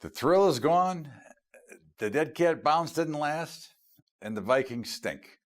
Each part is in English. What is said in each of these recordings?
The thrill is gone, the dead cat bounce didn't last, and the Vikings stink.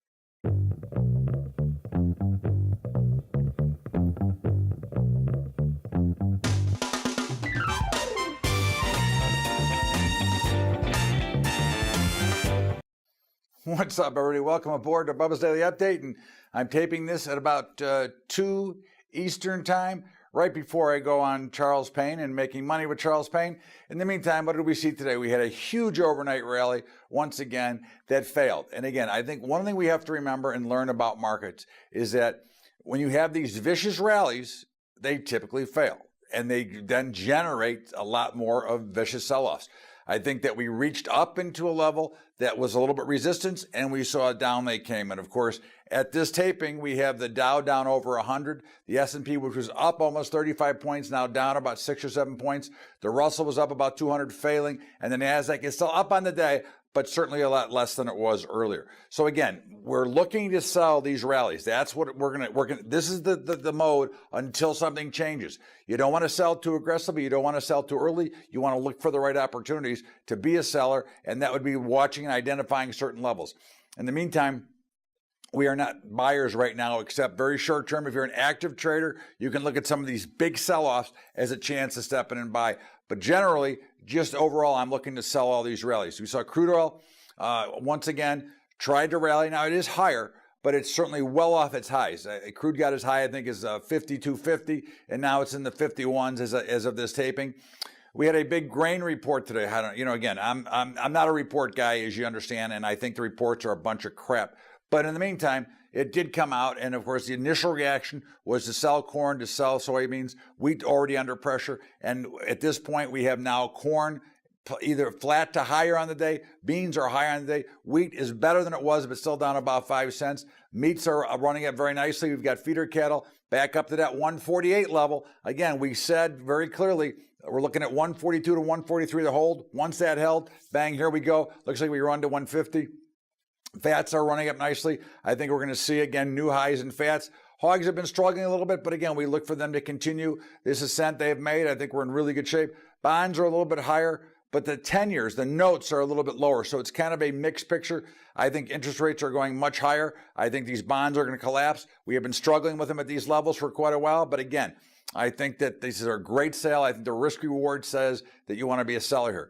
What's up, everybody? Welcome aboard to Bubba's Daily Update, and I'm taping this at about 2 Eastern Time, right before I go on Charles Payne and Making Money with Charles Payne. In the meantime, what did we see today? We had a huge overnight rally, once again, that failed. And again, I think one thing we have to remember and learn about markets is that when you have these vicious rallies, they typically fail, and they then generate a lot more of vicious sell-offs. I think that we reached up into a level that was a little bit resistance, and we saw down they came. And of course, at this taping, we have the Dow down over 100, the S&P, which was up almost 35 points, now down about 6 or 7 points. The Russell was up about 200, failing, and the NASDAQ is still up on the day, but certainly a lot less than it was earlier. So again, we're looking to sell these rallies. That's what we're gonna. This is the mode until something changes. You don't want to sell too aggressively. You don't want to sell too early. You want to look for the right opportunities to be a seller, and that would be watching and identifying certain levels. In the meantime, we are not buyers right now, except very short term. If you're an active trader, you can look at some of these big sell-offs as a chance to step in and buy. But generally, just overall, I'm looking to sell all these rallies. We saw crude oil, once again, tried to rally. Now, it is higher, but it's certainly well off its highs. Crude got as high, I think, as 52.50, and now it's in the 51s as of this taping. We had a big grain report today. Again, I'm not a report guy, as you understand, and I think the reports are a bunch of crap. But in the meantime, it did come out, and of course, the initial reaction was to sell corn, to sell soybeans, wheat already under pressure. And at this point, we have now corn either flat to higher on the day, beans are higher on the day, wheat is better than it was, but still down about 5 cents. Meats are running up very nicely. We've got feeder cattle back up to that 148 level. Again, we said very clearly, we're looking at 142 to 143 to hold. Once that held, bang, here we go. Looks like we run to 150. Fats are running up nicely. I think we're going to see, again, new highs in fats. Hogs have been struggling a little bit, but again, we look for them to continue this ascent they've made. I think we're in really good shape. Bonds are a little bit higher, but the 10-years, the notes are a little bit lower. So it's kind of a mixed picture. I think interest rates are going much higher. I think these bonds are going to collapse. We have been struggling with them at these levels for quite a while. But again, I think that this is a great sale. I think the risk reward says that you want to be a seller here.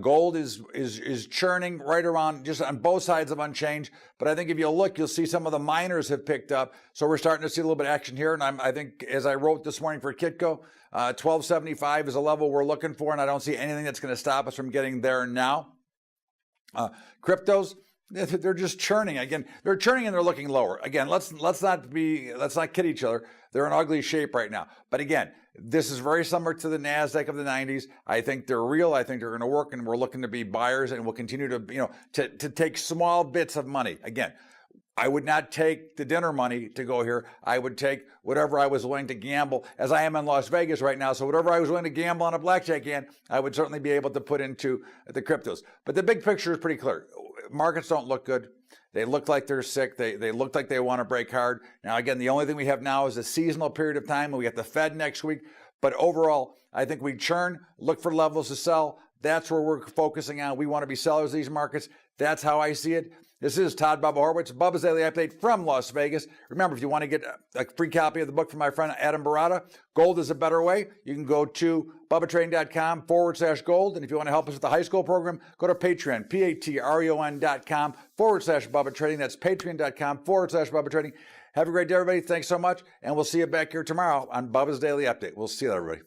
Gold is churning right around just on both sides of unchanged. But I think if you look, you'll see some of the miners have picked up. So we're starting to see a little bit of action here. And I think, as I wrote this morning for Kitco, 1275 is a level we're looking for. And I don't see anything that's going to stop us from getting there now. Cryptos, they're just churning. Again, they're churning and they're looking lower. Again, let's not kid each other. They're in ugly shape right now. But again, this is very similar to the NASDAQ of the 90s. I think they're real. I think they're going to work, and we're looking to be buyers, and we'll continue to, to take small bits of money. Again, I would not take the dinner money to go here. I would take whatever I was willing to gamble, as I am in Las Vegas right now. So whatever I was willing to gamble on a blackjack hand, I would certainly be able to put into the cryptos. But the big picture is pretty clear. Markets don't look good. They look like they're sick. They look like they want to break hard. Now, again, the only thing we have now is a seasonal period of time, and we got the Fed next week. But overall, I think we churn, look for levels to sell. That's where we're focusing on. We want to be sellers of these markets. That's how I see it. This is Todd Bubba Horwitz, Bubba's Daily Update from Las Vegas. Remember, if you want to get a free copy of the book from my friend Adam Barata, Gold is a Better Way, you can go to bubbatrading.com/gold. And if you want to help us with the high school program, go to Patreon, patreon.com/Bubba Trading. That's patreon.com/Bubba Trading. Have a great day, everybody. Thanks so much. And we'll see you back here tomorrow on Bubba's Daily Update. We'll see you, everybody.